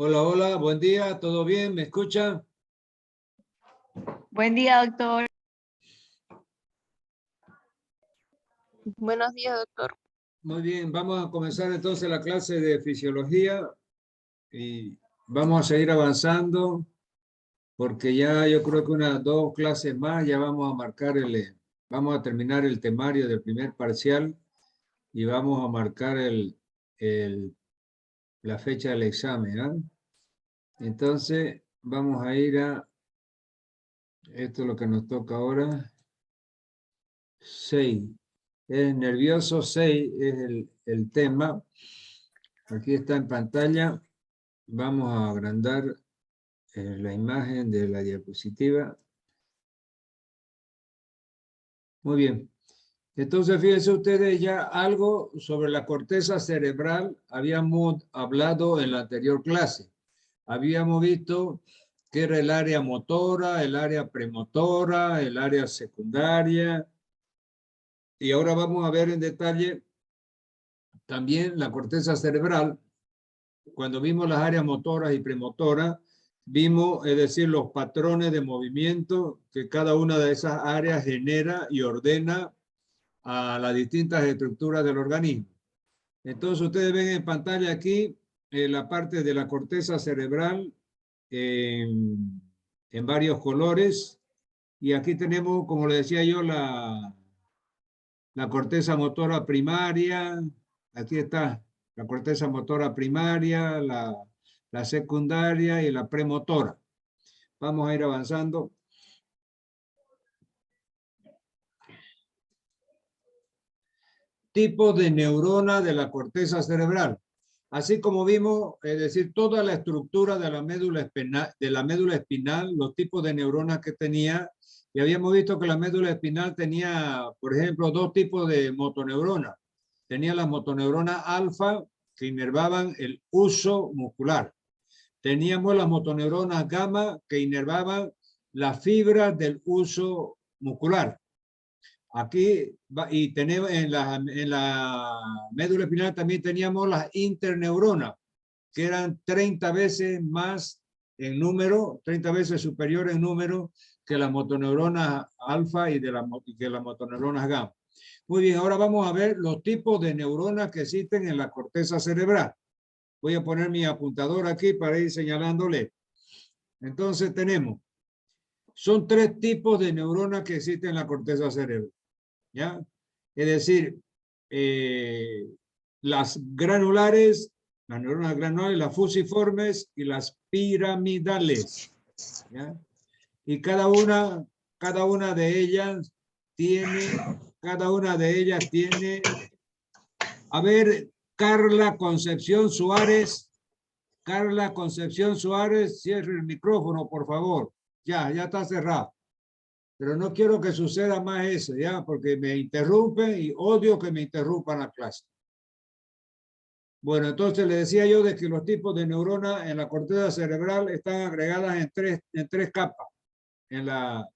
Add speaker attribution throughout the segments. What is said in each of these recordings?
Speaker 1: Hola, hola, buen día, ¿todo bien? ¿Me escucha?
Speaker 2: Buen día, doctor.
Speaker 3: Buenos días, doctor.
Speaker 1: Muy bien, vamos a comenzar entonces la clase de fisiología y vamos a seguir avanzando porque ya yo creo que unas 2 clases más ya vamos a marcar vamos a terminar el temario del primer parcial y vamos a marcar la fecha del examen, ¿ah? Entonces vamos a ir esto es lo que nos toca ahora, 6. Es nervioso 6, es el tema. Aquí está en pantalla. Vamos a agrandar la imagen de la diapositiva. Muy bien. Entonces, fíjense ustedes ya algo sobre la corteza cerebral. Habíamos hablado en la anterior clase. Habíamos visto que era el área motora, el área premotora, el área secundaria. Y ahora vamos a ver en detalle también la corteza cerebral. Cuando vimos las áreas motoras y premotoras, vimos, es decir, los patrones de movimiento que cada una de esas áreas genera y ordena a las distintas estructuras del organismo. Entonces, ustedes ven en pantalla aquí la parte de la corteza cerebral en varios colores. Y aquí tenemos, como le decía yo, la corteza motora primaria. Aquí está la corteza motora primaria, la secundaria y la premotora. Vamos a ir avanzando. Tipos de neurona de la corteza cerebral. Así como vimos, es decir, toda la estructura de la médula espinal, los tipos de neuronas que tenía, y habíamos visto que la médula espinal tenía, por ejemplo, 2 tipos de motoneuronas. Tenía las motoneuronas alfa, que inervaban el uso muscular. Teníamos las motoneuronas gamma, que inervaban las fibras del uso muscular. Aquí, y tenemos en la médula espinal también teníamos las interneuronas, que eran 30 veces más en número, 30 veces superior en número que las motoneuronas alfa y que las motoneuronas gamma. Muy bien, ahora vamos a ver los tipos de neuronas que existen en la corteza cerebral. Voy a poner mi apuntador aquí para ir señalándole. Entonces son 3 tipos de neuronas que existen en la corteza cerebral. ¿Ya? Es decir, las granulares, las neuronas granulares, las fusiformes y las piramidales. ¿Ya? Y cada una de ellas tiene, a ver, Carla Concepción Suárez, cierre el micrófono, por favor. Ya está cerrado. Pero no quiero que suceda más eso, ¿ya? Porque me interrumpen y odio que me interrumpan la clase. Bueno, entonces le decía yo de que los tipos de neuronas en la corteza cerebral están agregadas en tres capas. En las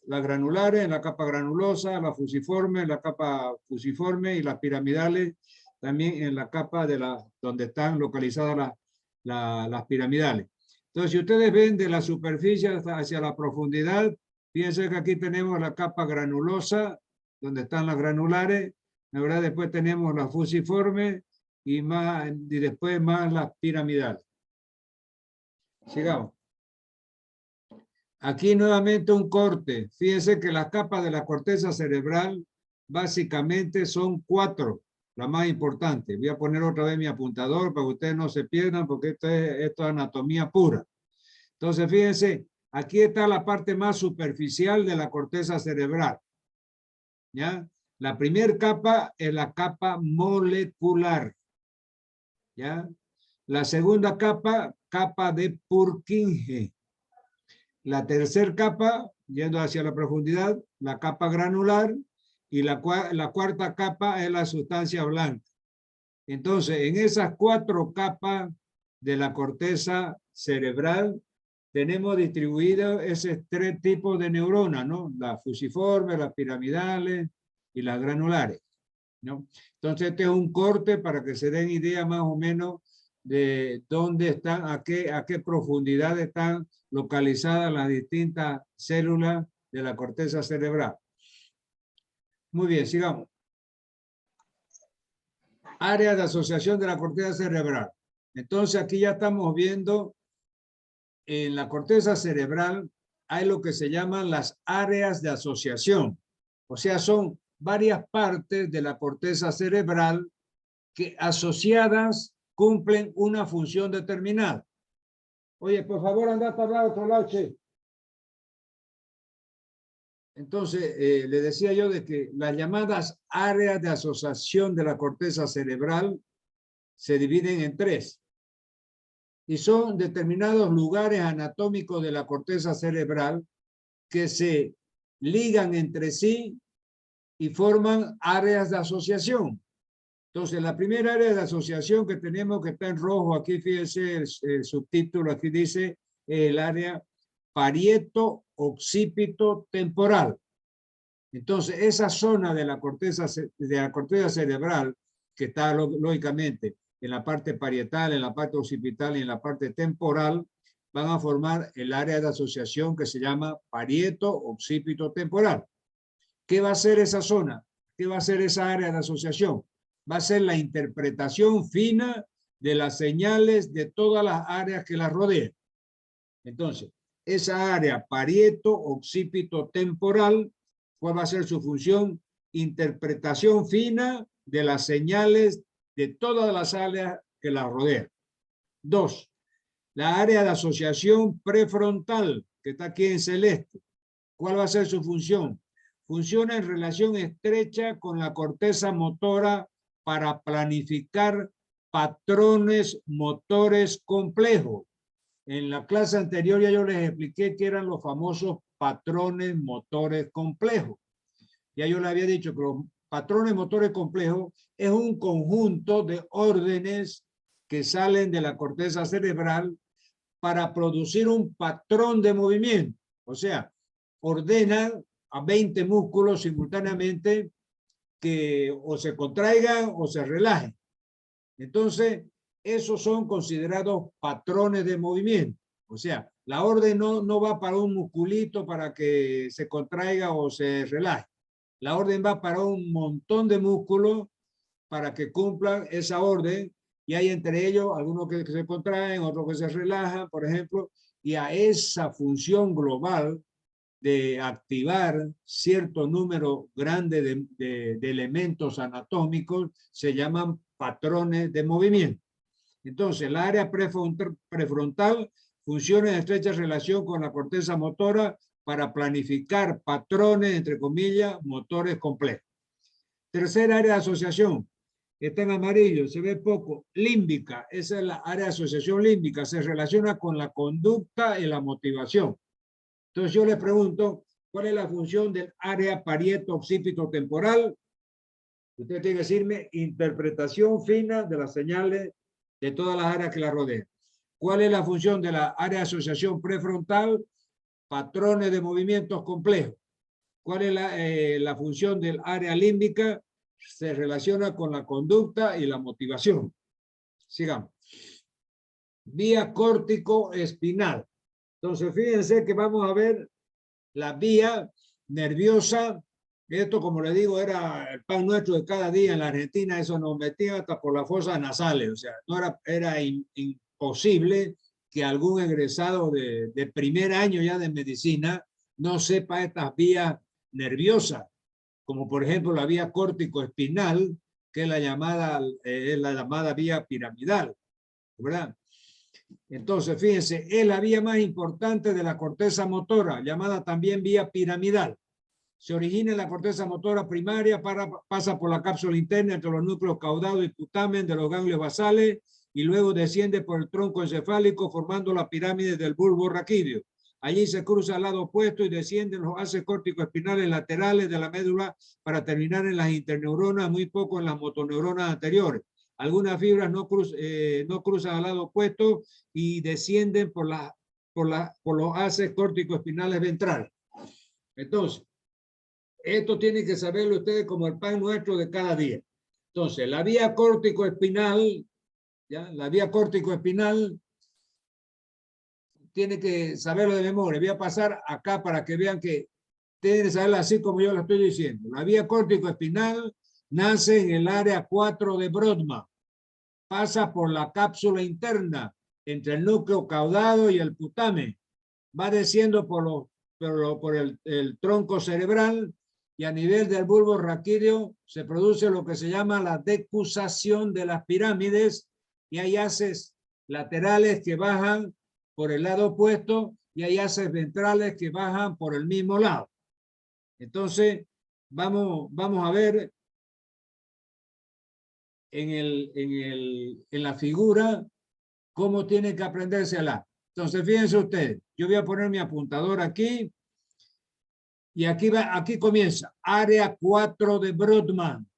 Speaker 1: granulares, en la capa granulosa, la fusiforme, en la capa fusiforme y las piramidales también en la capa donde están localizadas las piramidales. Entonces, si ustedes ven de la superficie hacia la profundidad, fíjense que aquí tenemos la capa granulosa, donde están las granulares, la verdad después tenemos la fusiforme y después más las piramidales. Sigamos. Aquí nuevamente un corte. Fíjense que las capas de la corteza cerebral básicamente son 4, la más importante. Voy a poner otra vez mi apuntador para que ustedes no se pierdan porque esto es anatomía pura. Entonces, fíjense, aquí está la parte más superficial de la corteza cerebral. ¿Ya? La primera capa es la capa molecular. ¿Ya? La segunda capa, capa de Purkinje. La tercera capa, yendo hacia la profundidad, la capa granular, y la cuarta capa es la sustancia blanca. Entonces, en esas 4 capas de la corteza cerebral, tenemos distribuidos esos 3 tipos de neuronas, ¿no? Las fusiformes, las piramidales y las granulares, ¿no? Entonces, este es un corte para que se den idea más o menos de dónde están, a qué profundidad están localizadas las distintas células de la corteza cerebral. Muy bien, sigamos. Área de asociación de la corteza cerebral. Entonces aquí ya estamos viendo en la corteza cerebral hay lo que se llaman las áreas de asociación. O sea, son varias partes de la corteza cerebral que asociadas cumplen una función determinada. Oye, por favor, anda a hablar a otro lado, che. Entonces, le decía yo de que las llamadas áreas de asociación de la corteza cerebral se dividen en tres. Y son determinados lugares anatómicos de la corteza cerebral que se ligan entre sí y forman áreas de asociación. Entonces, la primera área de asociación que tenemos, que está en rojo, aquí fíjense el subtítulo, aquí dice el área parieto-occipito temporal. Entonces, esa zona de la corteza cerebral, que está lógicamente en la parte parietal, en la parte occipital y en la parte temporal, van a formar el área de asociación que se llama parieto-occipito temporal. ¿Qué va a hacer esa zona? ¿Qué va a hacer esa área de asociación? Va a ser la interpretación fina de las señales de todas las áreas que la rodean. Entonces, esa área parieto-occipito temporal, ¿cuál va a ser su función? Interpretación fina de las señales de todas las áreas que la rodean. Dos, la área de asociación prefrontal, que está aquí en celeste. ¿Cuál va a ser su función? Funciona en relación estrecha con la corteza motora para planificar patrones motores complejos. En la clase anterior ya yo les expliqué que eran los famosos patrones motores complejos. Ya yo les había dicho que los patrones motores complejos es un conjunto de órdenes que salen de la corteza cerebral para producir un patrón de movimiento. O sea, ordenan a 20 músculos simultáneamente que o se contraigan o se relajen. Entonces, esos son considerados patrones de movimiento. O sea, la orden no va para un musculito para que se contraiga o se relaje. La orden va para un montón de músculos para que cumplan esa orden, y hay entre ellos algunos que se contraen, otros que se relajan, por ejemplo, y a esa función global de activar cierto número grande de elementos anatómicos se llaman patrones de movimiento. Entonces, el área prefrontal funciona en estrecha relación con la corteza motora para planificar patrones, entre comillas, motores complejos. Tercera área de asociación, está en amarillo, se ve poco, límbica, esa es la área de asociación límbica, se relaciona con la conducta y la motivación. Entonces yo le pregunto, ¿cuál es la función del área parieto-occipito temporal? Usted tiene que decirme interpretación fina de las señales de todas las áreas que la rodean. ¿Cuál es la función de la área de asociación prefrontal? Patrones de movimientos complejos. ¿Cuál es la función del área límbica? Se relaciona con la conducta y la motivación. Sigamos. Vía córtico-espinal. Entonces, fíjense que vamos a ver la vía nerviosa. Esto, como le digo, era el pan nuestro de cada día en la Argentina. Eso nos metía hasta por las fosas nasales. O sea, no era imposible que algún egresado de primer año ya de medicina no sepa estas vías nerviosas, como por ejemplo la vía córtico-espinal, que es la llamada vía piramidal, ¿verdad? Entonces, fíjense, es la vía más importante de la corteza motora, llamada también vía piramidal. Se origina en la corteza motora primaria, pasa por la cápsula interna entre los núcleos caudado y putamen de los ganglios basales y luego desciende por el tronco encefálico formando la pirámide del bulbo raquídeo. Allí se cruza al lado opuesto y descienden los haces córtico-espinales laterales de la médula para terminar en las interneuronas, muy poco en las motoneuronas anteriores. Algunas fibras no cruzan al lado opuesto y descienden por los haces córtico-espinales ventrales. Entonces, esto tienen que saberlo ustedes como el pan nuestro de cada día. Entonces, la vía córtico-espinal ¿ya? La vía córtico-espinal tiene que saberlo de memoria. Voy a pasar acá para que vean que tienen que saberlo así como yo lo estoy diciendo. La vía córtico-espinal nace en el área 4 de Brodmann. Pasa por la cápsula interna entre el núcleo caudado y el putamen. Va desciendo por el tronco cerebral y a nivel del bulbo raquídeo se produce lo que se llama la decusación de las pirámides y hay haces laterales que bajan por el lado opuesto y hay haces ventrales que bajan por el mismo lado. Entonces, vamos a ver en la figura cómo tiene que aprendérsela. Entonces, fíjense ustedes, yo voy a poner mi apuntador aquí y aquí comienza, área 4 de Brodmann.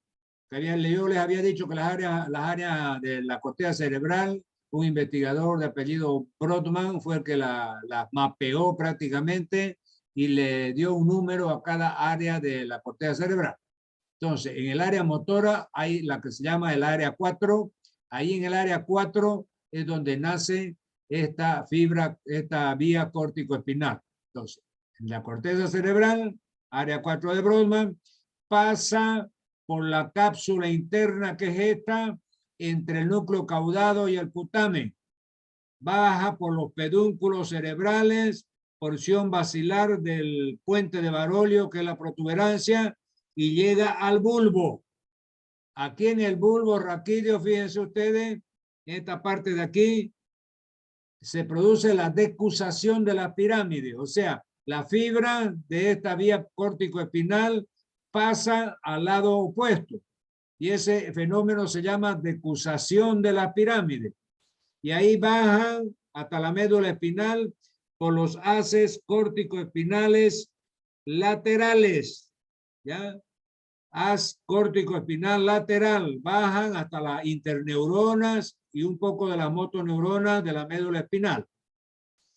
Speaker 1: Yo les había dicho que las áreas de la corteza cerebral, un investigador de apellido Brodmann fue el que la mapeó prácticamente y le dio un número a cada área de la corteza cerebral. Entonces, en el área motora hay la que se llama el área 4. Ahí en el área 4 es donde nace esta vía córtico-espinal. Entonces, en la corteza cerebral, área 4 de Brodmann, pasa por la cápsula interna que es esta, entre el núcleo caudado y el putamen. Baja por los pedúnculos cerebrales, porción basilar del puente de Barolio, que es la protuberancia, y llega al bulbo. Aquí en el bulbo raquídeo, fíjense ustedes, en esta parte de aquí, se produce la decusación de la pirámide, o sea, la fibra de esta vía córtico-espinal pasa al lado opuesto y ese fenómeno se llama decusación de la pirámide y ahí bajan hasta la médula espinal por los haces córtico-espinales laterales, ¿ya? Haz córtico-espinal lateral, bajan hasta las interneuronas y un poco de las motoneuronas de la médula espinal.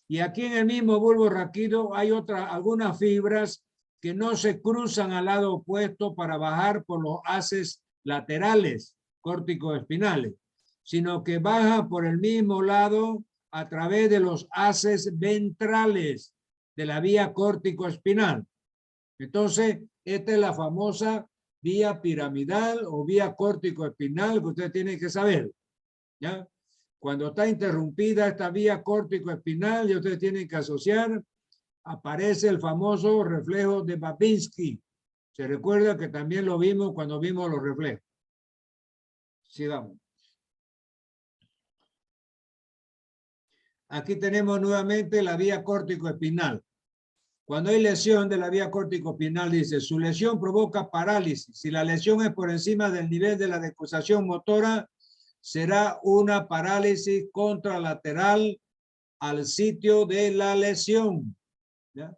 Speaker 1: Y aquí en el mismo bulbo raquídeo hay algunas fibras que no se cruzan al lado opuesto para bajar por los haces laterales córtico-espinales, sino que bajan por el mismo lado a través de los haces ventrales de la vía córtico-espinal. Entonces, esta es la famosa vía piramidal o vía córtico-espinal que ustedes tienen que saber, ¿ya? Cuando está interrumpida esta vía córtico-espinal, y ustedes tienen que asociar, aparece el famoso reflejo de Babinski. Se recuerda que también lo vimos cuando vimos los reflejos. Sigamos. Aquí tenemos nuevamente la vía córtico-espinal. Cuando hay lesión de la vía córtico-espinal, dice, su lesión provoca parálisis. Si la lesión es por encima del nivel de la decusación motora, será una parálisis contralateral al sitio de la lesión. ¿Ya?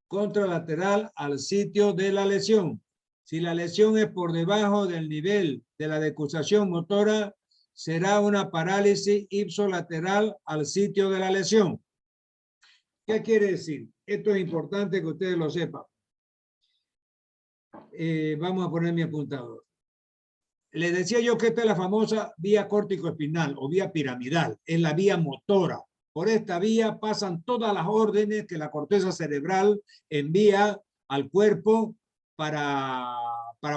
Speaker 1: Contralateral al sitio de la lesión. Si la lesión es por debajo del nivel de la decusación motora, será una parálisis ipsolateral al sitio de la lesión. ¿Qué quiere decir? Esto es importante que ustedes lo sepan. Vamos a poner mi apuntador. Les decía yo que esta es la famosa vía córtico-espinal o vía piramidal. Es la vía motora. Por esta vía pasan todas las órdenes que la corteza cerebral envía al cuerpo para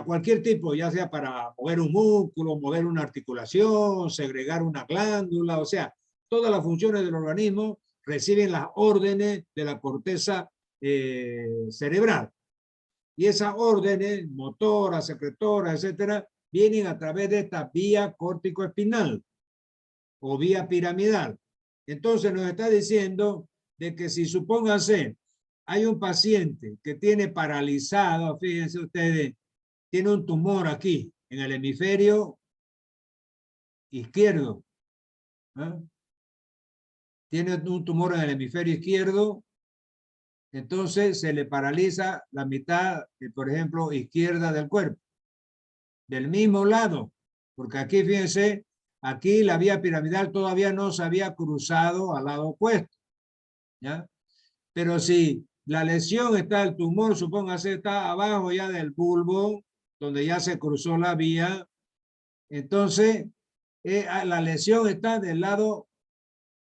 Speaker 1: cualquier tipo, ya sea para mover un músculo, mover una articulación, segregar una glándula, o sea, todas las funciones del organismo reciben las órdenes de la corteza cerebral. Y esas órdenes, motoras, secretoras, etcétera, vienen a través de esta vía córtico-espinal o vía piramidal. Entonces nos está diciendo de que si supónganse, hay un paciente que tiene paralizado, fíjense ustedes, tiene un tumor aquí en el hemisferio izquierdo. ¿Eh? Tiene un tumor en el hemisferio izquierdo, entonces se le paraliza la mitad, por ejemplo, izquierda del cuerpo. Del mismo lado, porque aquí, fíjense, aquí la vía piramidal todavía no se había cruzado al lado opuesto, ¿ya? Pero si la lesión está, el tumor, supóngase, está abajo ya del bulbo, donde ya se cruzó la vía, entonces la lesión está del lado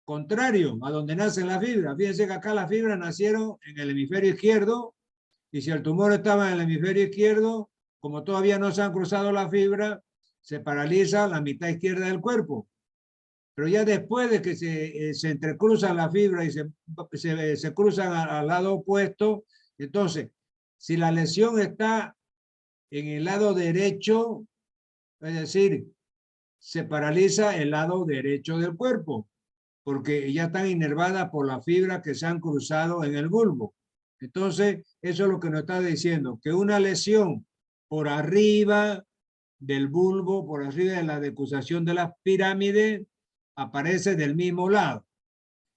Speaker 1: contrario a donde nacen las fibras. Fíjense que acá las fibras nacieron en el hemisferio izquierdo, y si el tumor estaba en el hemisferio izquierdo, como todavía no se han cruzado las fibras, se paraliza la mitad izquierda del cuerpo. Pero ya después de que se entrecruzan las fibras y se cruzan al lado opuesto, entonces, si la lesión está en el lado derecho, es decir, se paraliza el lado derecho del cuerpo, porque ya están inervadas por las fibras que se han cruzado en el bulbo. Entonces, eso es lo que nos está diciendo, que una lesión por arriba del bulbo, por arriba de la decusación de la pirámide, aparece del mismo lado.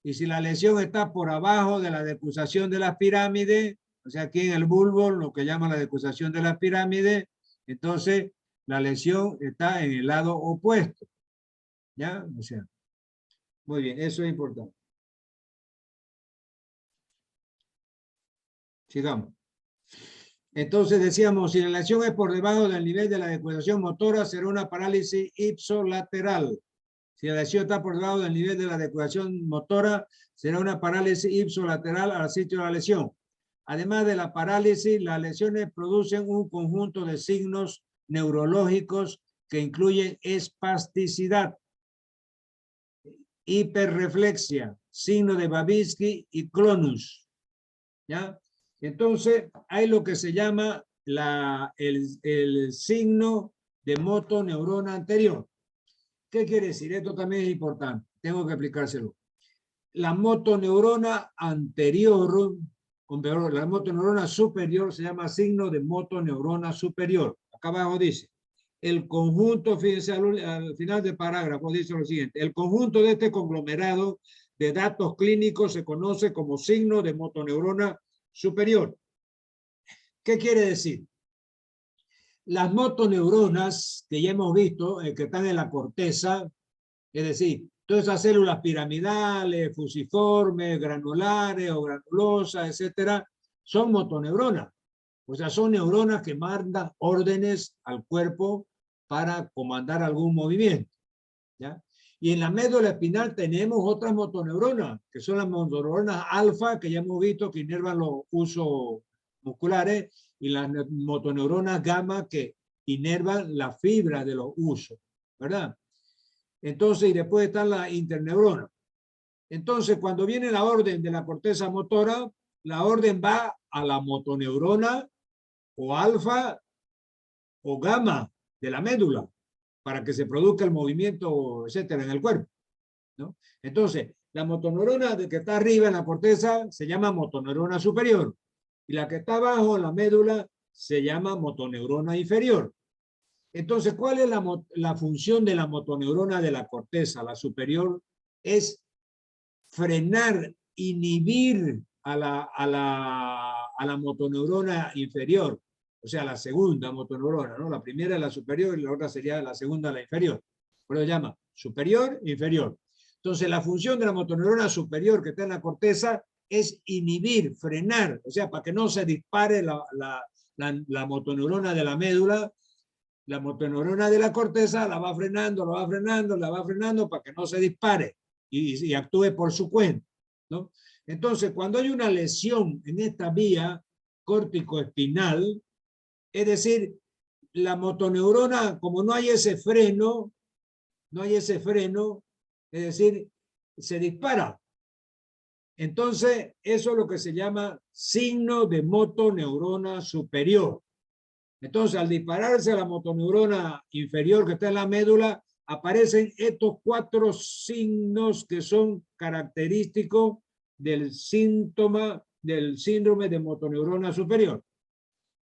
Speaker 1: Y si la lesión está por abajo de la decusación de la pirámide, o sea, aquí en el bulbo, lo que llama la decusación de la pirámide, entonces la lesión está en el lado opuesto. ¿Ya? O sea, muy bien, eso es importante. Sigamos. Entonces decíamos, si la lesión es por debajo del nivel de la decusación motora, será una parálisis ipsolateral. Si la lesión está por debajo del nivel de la decusación motora, será una parálisis ipsolateral al sitio de la lesión. Además de la parálisis, las lesiones producen un conjunto de signos neurológicos que incluyen espasticidad, hiperreflexia, signo de Babinski y clonus. ¿Ya? Entonces, hay lo que se llama el signo de motoneurona anterior. ¿Qué quiere decir? Esto también es importante. Tengo que explicárselo. La motoneurona anterior, la motoneurona superior se llama signo de motoneurona superior. Acá abajo dice, el conjunto, fíjense al final del parágrafo, dice lo siguiente, el conjunto de este conglomerado de datos clínicos se conoce como signo de motoneurona superior. ¿Qué quiere decir? Las motoneuronas que ya hemos visto, que están en la corteza, es decir, todas esas células piramidales, fusiformes, granulares o granulosas, etcétera, son motoneuronas. O sea, son neuronas que mandan órdenes al cuerpo para comandar algún movimiento. ¿Ya? Y en la médula espinal tenemos otras motoneuronas, que son las motoneuronas alfa, que ya hemos visto que inervan los usos musculares, y las motoneuronas gamma, que inervan la fibra de los usos, ¿verdad? Entonces, y después están las interneuronas. Entonces, cuando viene la orden de la corteza motora, la orden va a la motoneurona o alfa o gamma de la médula para que se produzca el movimiento, etcétera, en el cuerpo, ¿no? Entonces, la motoneurona que está arriba en la corteza se llama motoneurona superior, y la que está abajo en la médula se llama motoneurona inferior. Entonces, ¿cuál es la función de la motoneurona de la corteza? La superior es frenar, inhibir a la motoneurona inferior, o sea, la segunda motoneurona, ¿no? La primera es la superior y la otra sería la segunda, la inferior. Por eso se llama superior, inferior. Entonces, la función de la motoneurona superior que está en la corteza es inhibir, frenar, o sea, para que no se dispare la motoneurona de la médula. La motoneurona de la corteza la va frenando, la va frenando para que no se dispare y actúe por su cuenta, ¿no? Entonces, cuando hay una lesión en esta vía córtico-espinal, es decir, la motoneurona, como no hay ese freno, es decir, se dispara. Entonces, eso es lo que se llama signo de motoneurona superior. Entonces, al dispararse a la motoneurona inferior que está en la médula, aparecen estos 4 signos que son característicos del síndrome de motoneurona superior.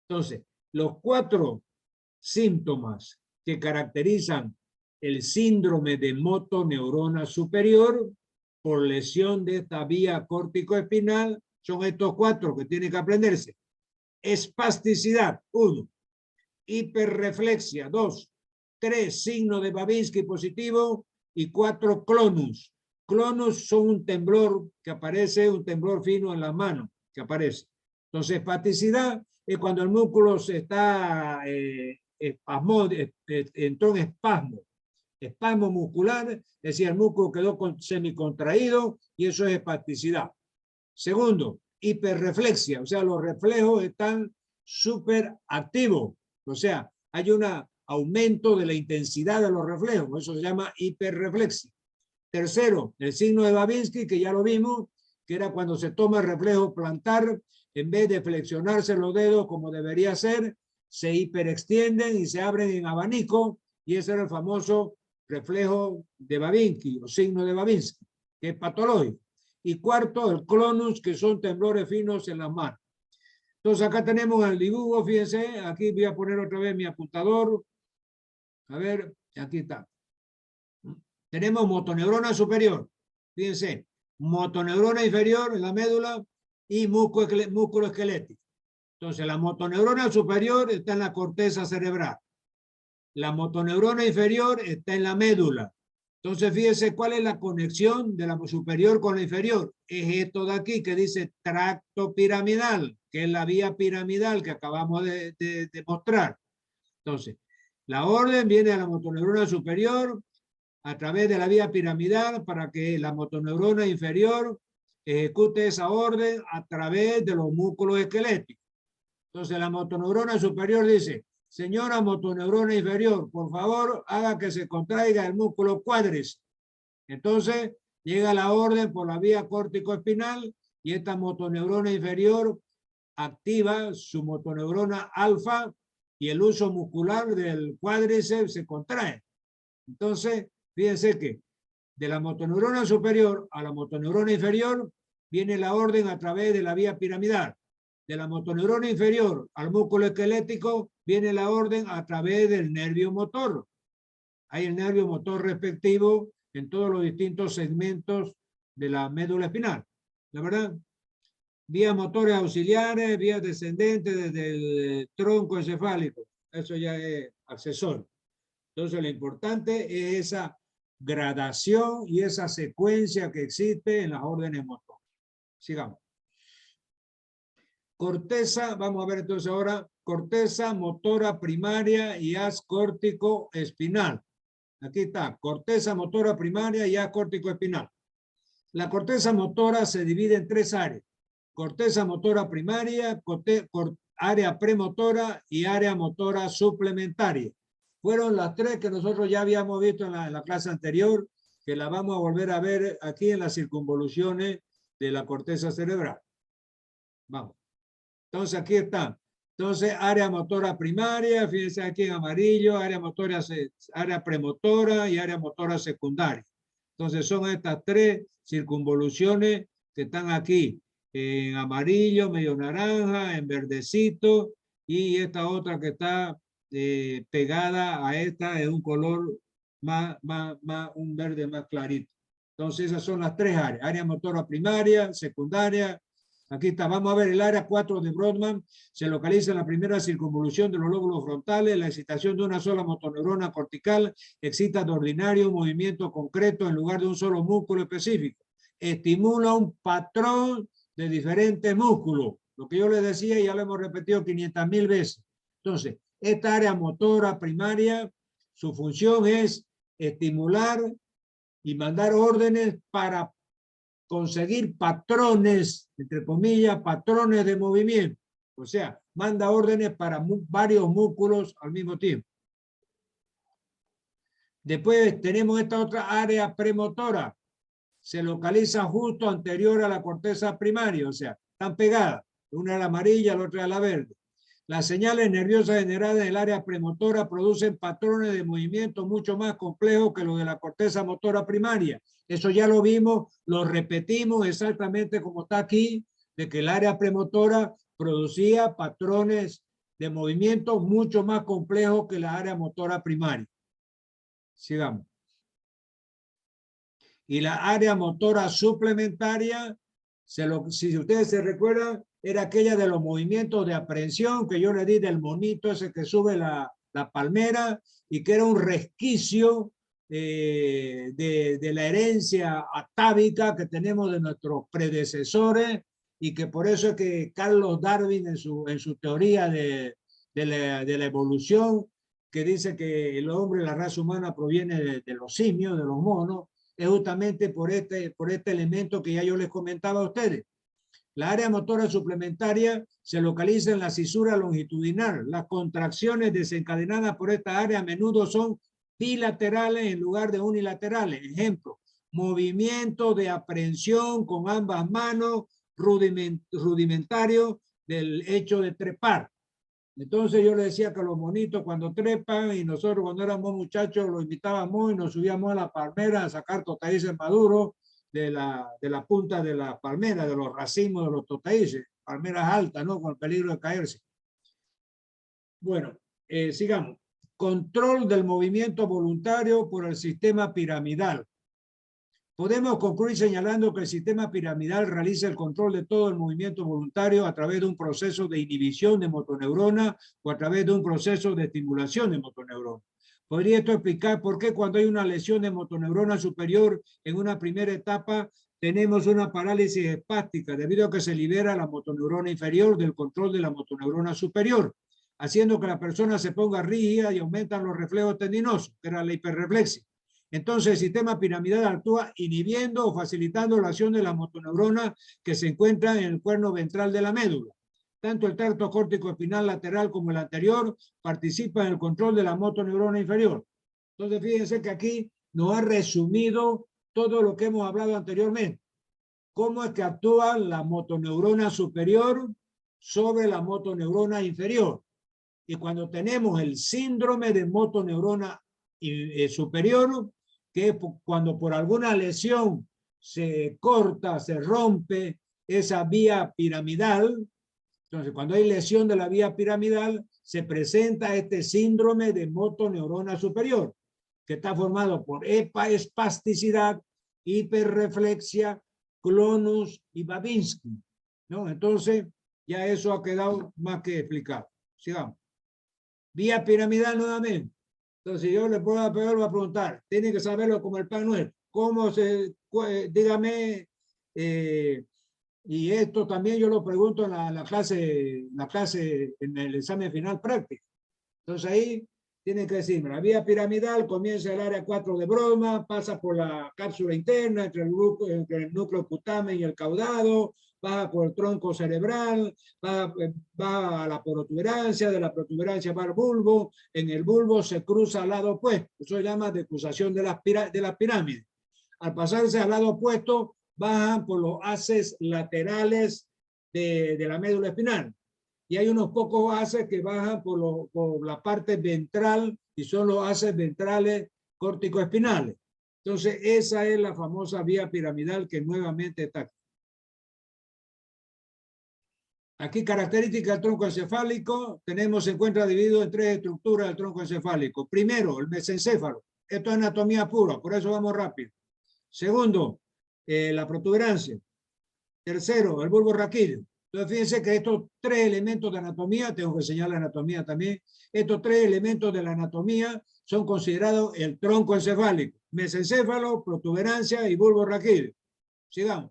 Speaker 1: Entonces, los 4 síntomas que caracterizan el síndrome de motoneurona superior por lesión de esta vía córtico-espinal son estos 4 que tienen que aprenderse. Espasticidad, 1. Hiperreflexia, 2. 3. Signo de Babinski positivo. Y 4. Clonus. Clonus son un temblor que aparece, un temblor fino en las manos que aparece. Entonces, espasticidad es cuando el músculo se está entró en espasmo. espasmo muscular, es decir, el músculo quedó semicontraído y eso es espasticidad. Segundo, hiperreflexia, o sea, los reflejos están súper activos, o sea, hay un aumento de la intensidad de los reflejos, eso se llama hiperreflexia. Tercero, el signo de Babinski, que ya lo vimos, que era cuando se toma el reflejo plantar, en vez de flexionarse los dedos como debería ser, se hiperextienden y se abren en abanico, y ese era el famoso reflejo de Babinski, o signo de Babinski, que es patológico. Y cuarto, el clonus, que son temblores finos en las manos. Entonces acá tenemos el dibujo, fíjense, aquí voy a poner otra vez mi apuntador. A ver, aquí está. Tenemos motoneurona superior, fíjense, motoneurona inferior en la médula y músculo esquelético. Entonces la motoneurona superior está en la corteza cerebral. La motoneurona inferior está en la médula. Entonces, fíjense cuál es la conexión de la superior con la inferior. Es esto de aquí que dice tracto piramidal, que es la vía piramidal que acabamos de mostrar. Entonces, la orden viene a la motoneurona superior a través de la vía piramidal para que la motoneurona inferior ejecute esa orden a través de los músculos esqueléticos. Entonces, la motoneurona superior dice: señora motoneurona inferior, por favor, haga que se contraiga el músculo cuádriceps. Entonces, llega la orden por la vía córtico-espinal y esta motoneurona inferior activa su motoneurona alfa y el uso muscular del cuádriceps se contrae. Entonces, fíjense que de la motoneurona superior a la motoneurona inferior viene la orden a través de la vía piramidal. De la motoneurona inferior al músculo esquelético viene la orden a través del nervio motor. Hay el nervio motor respectivo en todos los distintos segmentos de la médula espinal. ¿La verdad? Vías motores auxiliares, vías descendentes desde el tronco encefálico. Eso ya es accesorio. Entonces lo importante es esa gradación y esa secuencia que existe en las órdenes motoras. Sigamos. Corteza, vamos a ver entonces ahora, corteza motora primaria y haz córtico espinal. Aquí está, corteza motora primaria y haz córtico espinal. La corteza motora se divide en tres áreas: corteza motora primaria, área premotora y área motora suplementaria. Fueron las tres que nosotros ya habíamos visto en la clase anterior, que la vamos a volver a ver aquí en las circunvoluciones de la corteza cerebral. Vamos. Entonces aquí está. Entonces, área motora primaria, fíjense aquí en amarillo, área premotora y área motora secundaria. Entonces son estas tres circunvoluciones que están aquí, en amarillo, medio naranja, en verdecito, y esta otra que está pegada a esta es un color un verde más clarito. Entonces esas son las tres áreas: área motora primaria, secundaria. Aquí está, vamos a ver el área 4 de Brodmann. Se localiza en la primera circunvolución de los lóbulos frontales. La excitación de una sola motoneurona cortical excita de ordinario un movimiento concreto en lugar de un solo músculo específico. Estimula un patrón de diferentes músculos. Lo que yo les decía, ya lo hemos repetido 500.000 veces. Entonces, esta área motora primaria, su función es estimular y mandar órdenes para conseguir patrones, entre comillas, patrones de movimiento. O sea, manda órdenes para varios músculos al mismo tiempo. Después tenemos esta otra área premotora. Se localiza justo anterior a la corteza primaria, o sea, están pegadas. Una es la amarilla, la otra es la verde. Las señales nerviosas generadas en el área premotora producen patrones de movimiento mucho más complejos que los de la corteza motora primaria. Eso ya lo vimos, lo repetimos exactamente como está aquí, de que el área premotora producía patrones de movimiento mucho más complejos que la área motora primaria. Sigamos. Y la área motora suplementaria, si ustedes se recuerdan, era aquella de los movimientos de aprehensión que yo le di del monito ese que sube la palmera y que era un resquicio de la herencia atávica que tenemos de nuestros predecesores y que por eso es que Carlos Darwin en su teoría de la evolución que dice que el hombre, la raza humana, proviene de los simios, de los monos, es justamente por este elemento que ya yo les comentaba a ustedes. La área motora suplementaria se localiza en la cisura longitudinal. Las contracciones desencadenadas por esta área a menudo son bilaterales en lugar de unilaterales. Ejemplo, movimiento de aprehensión con ambas manos, rudimentario del hecho de trepar. Entonces yo le decía que los monitos cuando trepan, y nosotros cuando éramos muchachos los invitábamos y nos subíamos a la palmera a sacar totaíces maduros de la punta de la palmera, de los racimos de los totaíces, palmeras altas, ¿no? Con el peligro de caerse. Bueno, sigamos. Control del movimiento voluntario por el sistema piramidal. Podemos concluir señalando que el sistema piramidal realiza el control de todo el movimiento voluntario a través de un proceso de inhibición de motoneurona o a través de un proceso de estimulación de motoneurona. ¿Podría esto explicar por qué cuando hay una lesión de motoneurona superior en una primera etapa tenemos una parálisis espástica debido a que se libera la motoneurona inferior del control de la motoneurona superior, haciendo que la persona se ponga rígida y aumentan los reflejos tendinosos, que era la hiperreflexia? Entonces el sistema piramidal actúa inhibiendo o facilitando la acción de la motoneurona que se encuentra en el cuerno ventral de la médula. Tanto el tracto córtico espinal lateral como el anterior participan en el control de la motoneurona inferior. Entonces fíjense que aquí nos ha resumido todo lo que hemos hablado anteriormente. Cómo es que actúa la motoneurona superior sobre la motoneurona inferior. Y cuando tenemos el síndrome de motoneurona superior, que es cuando por alguna lesión se corta, se rompe esa vía piramidal. Entonces, cuando hay lesión de la vía piramidal, se presenta este síndrome de motoneurona superior, que está formado por espasticidad, hiperreflexia, clonus y Babinski, ¿no? Entonces, ya eso ha quedado más que explicado. Sigamos. Vía piramidal nuevamente. Entonces yo le puedo preguntar, tiene que saberlo como el pan nuestro. ¿Cómo se, dígame, y esto también yo lo pregunto en la clase, en el examen final práctico. Entonces ahí tienen que decirme, la vía piramidal comienza el área 4 de Brodmann, pasa por la cápsula interna entre el núcleo putamen y el caudado, baja por el tronco cerebral, va a la protuberancia, de la protuberancia va al bulbo, en el bulbo se cruza al lado opuesto, eso se llama decusación de la pirámide. Al pasarse al lado opuesto, bajan por los haces laterales de la médula espinal. Y hay unos pocos haces que bajan por la parte ventral y son los haces ventrales córtico-espinales. Entonces, esa es la famosa vía piramidal que nuevamente está aquí. Aquí, característica del tronco encefálico, se encuentra dividido en tres estructuras del tronco encefálico. Primero, el mesencéfalo. Esto es anatomía pura, por eso vamos rápido. Segundo, la protuberancia. Tercero, el bulbo raquídeo. Entonces, fíjense que estos tres elementos de anatomía, tengo que enseñar la anatomía también, estos tres elementos de la anatomía son considerados el tronco encefálico. Mesencéfalo, protuberancia y bulbo raquídeo. Sigamos.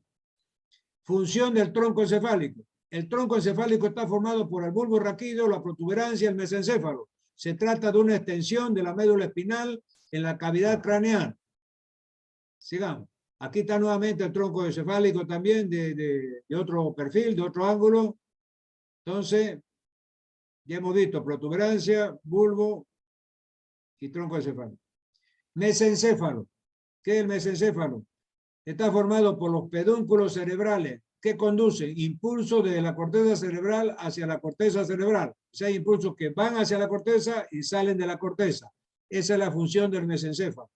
Speaker 1: Función del tronco encefálico. El tronco encefálico está formado por el bulbo raquídeo, la protuberancia y el mesencéfalo. Se trata de una extensión de la médula espinal en la cavidad craneal. Sigamos. Aquí está nuevamente el tronco encefálico también de otro perfil, de otro ángulo. Entonces, ya hemos visto protuberancia, bulbo y tronco encefálico. Mesencéfalo. ¿Qué es el mesencéfalo? Está formado por los pedúnculos cerebrales que conducen impulsos desde la corteza cerebral hacia la corteza cerebral. O sea, hay impulsos que van hacia la corteza y salen de la corteza. Esa es la función del mesencéfalo.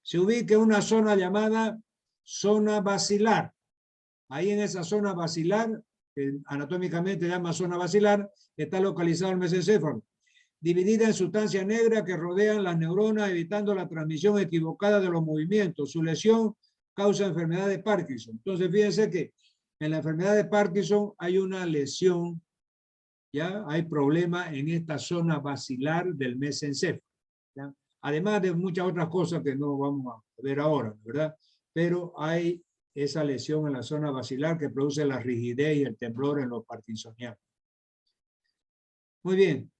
Speaker 1: Se ubica en una zona llamada zona basilar. Ahí en esa zona basilar, que anatómicamente se llama zona basilar, está localizado el mesencéfalo, dividida en sustancias negras que rodean las neuronas, evitando la transmisión equivocada de los movimientos. Su lesión causa enfermedad de Parkinson. Entonces, fíjense que en la enfermedad de Parkinson hay una lesión, ya hay problema en esta zona basilar del mesencéfalo, ¿ya? Además de muchas otras cosas que no vamos a ver ahora, ¿verdad? Pero hay esa lesión en la zona basilar que produce la rigidez y el temblor en los parkinsonianos. Muy bien.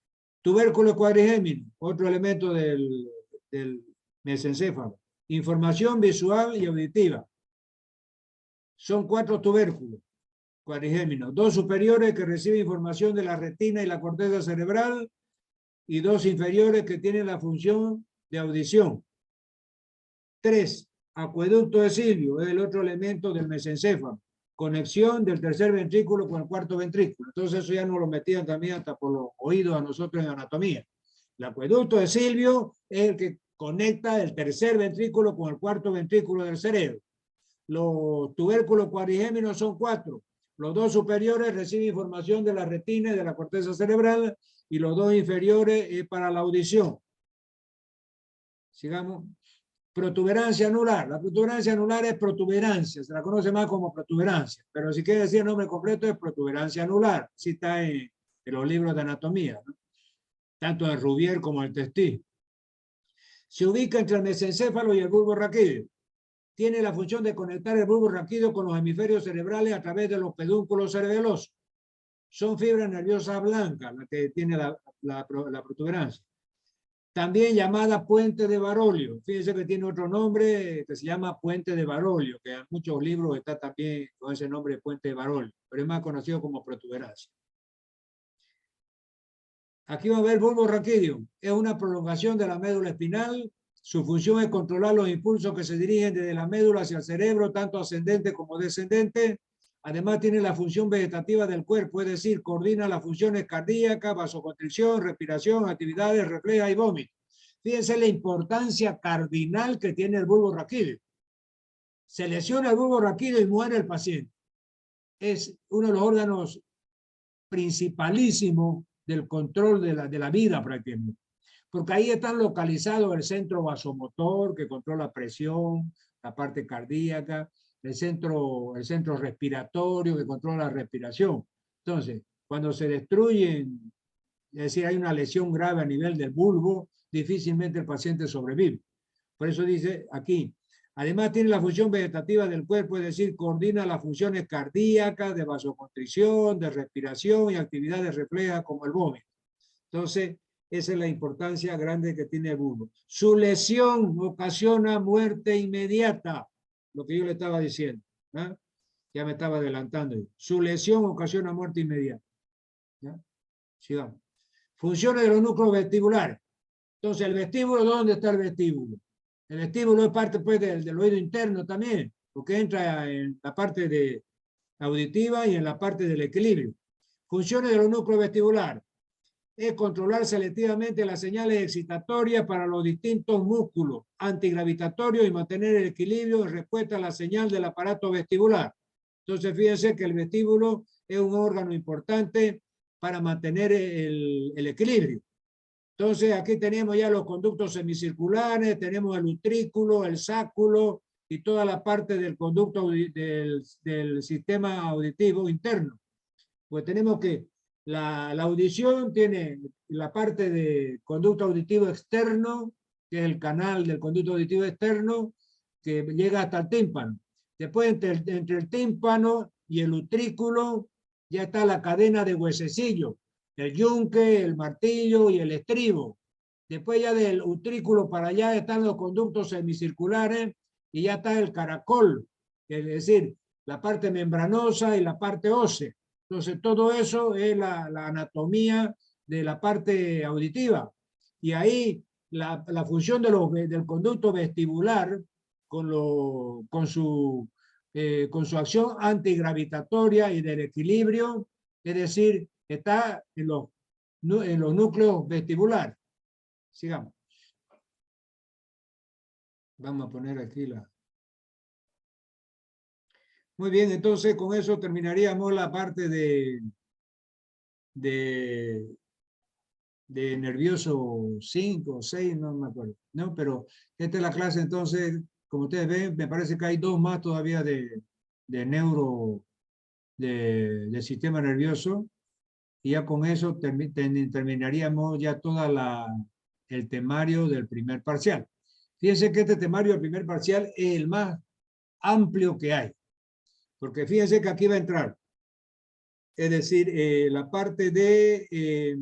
Speaker 1: Tubérculo cuadrigémino, otro elemento del mesencéfalo. Información visual y auditiva. Son 4 tubérculos cuadrigéminos. 2 superiores que reciben información de la retina y la corteza cerebral y 2 inferiores que tienen la función de audición. 3. Acueducto de Silvio es el otro elemento del mesencéfalo. Conexión del tercer ventrículo con el cuarto ventrículo. Entonces eso ya nos lo metían también hasta por los oídos a nosotros en anatomía. El acueducto de Silvio es el que conecta el tercer ventrículo con el cuarto ventrículo del cerebro. Los tubérculos cuadrigéminos son 4. Los 2 superiores reciben información de la retina y de la corteza cerebral y los 2 inferiores es para la audición. Sigamos. Protuberancia anular. La protuberancia anular es protuberancia, se la conoce más como protuberancia, pero si quiere decir el nombre completo es protuberancia anular. Así está en los libros de anatomía, ¿no? Tanto de Rubier como el Testis. Se ubica entre el mesencéfalo y el bulbo raquídeo. Tiene la función de conectar el bulbo raquídeo con los hemisferios cerebrales a través de los pedúnculos cerebelosos. Son fibras nerviosas blancas las que tiene la protuberancia. También llamada puente de Barolio. Fíjense que tiene otro nombre que se llama puente de Barolio, que en muchos libros está también con ese nombre puente de Barolio, pero es más conocido como protuberancia. Aquí va a ver bulbo raquídeo. Es una prolongación de la médula espinal. Su función es controlar los impulsos que se dirigen desde la médula hacia el cerebro, tanto ascendente como descendente. Además tiene la función vegetativa del cuerpo, es decir, coordina las funciones cardíacas, vasoconstricción, respiración, actividades reflejas y vómito. Fíjense la importancia cardinal que tiene el bulbo raquídeo. Se lesiona el bulbo raquídeo y muere el paciente. Es uno de los órganos principalísimos del control de la vida prácticamente. Porque ahí están localizados el centro vasomotor que controla la presión, la parte cardíaca, el centro respiratorio que controla la respiración. Entonces, cuando se destruyen, es decir, hay una lesión grave a nivel del bulbo, difícilmente el paciente sobrevive. Por eso dice aquí, además tiene la función vegetativa del cuerpo, es decir, coordina las funciones cardíacas, de vasoconstricción, de respiración y actividades reflejas como el vómito. Entonces, esa es la importancia grande que tiene el bulbo. Su lesión ocasiona muerte inmediata, lo que yo le estaba diciendo. ¿Eh? Ya me estaba adelantando. Su lesión ocasiona muerte inmediata. ¿Ya? Sigamos. Funciones de los núcleos vestibulares. Entonces, el vestíbulo, ¿dónde está el vestíbulo? El vestíbulo es parte pues, del oído interno también, porque entra en la parte auditiva y en la parte del equilibrio. Funciones de los núcleos vestibulares. Es controlar selectivamente las señales excitatorias para los distintos músculos antigravitatorios y mantener el equilibrio en respuesta a la señal del aparato vestibular. Entonces, fíjense que el vestíbulo es un órgano importante para mantener el equilibrio. Entonces, aquí tenemos ya los conductos semicirculares, tenemos el utrículo, el sáculo y toda la parte del conducto del sistema auditivo interno. Pues tenemos que la audición tiene la parte de conducto auditivo externo, que es el canal del conducto auditivo externo, que llega hasta el tímpano. Después, entre el tímpano y el utrículo, ya está la cadena de huesecillo, el yunque, el martillo y el estribo. Después ya del utrículo para allá están los conductos semicirculares y ya está el caracol, es decir, la parte membranosa y la parte ósea. Entonces, todo eso es la anatomía de la parte auditiva. Y ahí la función del conducto vestibular con su acción antigravitatoria y del equilibrio, es decir, está en los núcleos vestibulares. Sigamos. Vamos a poner aquí la... Muy bien, entonces con eso terminaríamos la parte de nervioso 5 o 6, no me acuerdo, ¿no? Pero esta es la clase, entonces, como ustedes ven, me parece que hay 2 más todavía de sistema nervioso, y ya con eso terminaríamos ya el temario del primer parcial. Fíjense que este temario del primer parcial es el más amplio que hay. Porque fíjense que aquí va a entrar, es decir, la parte de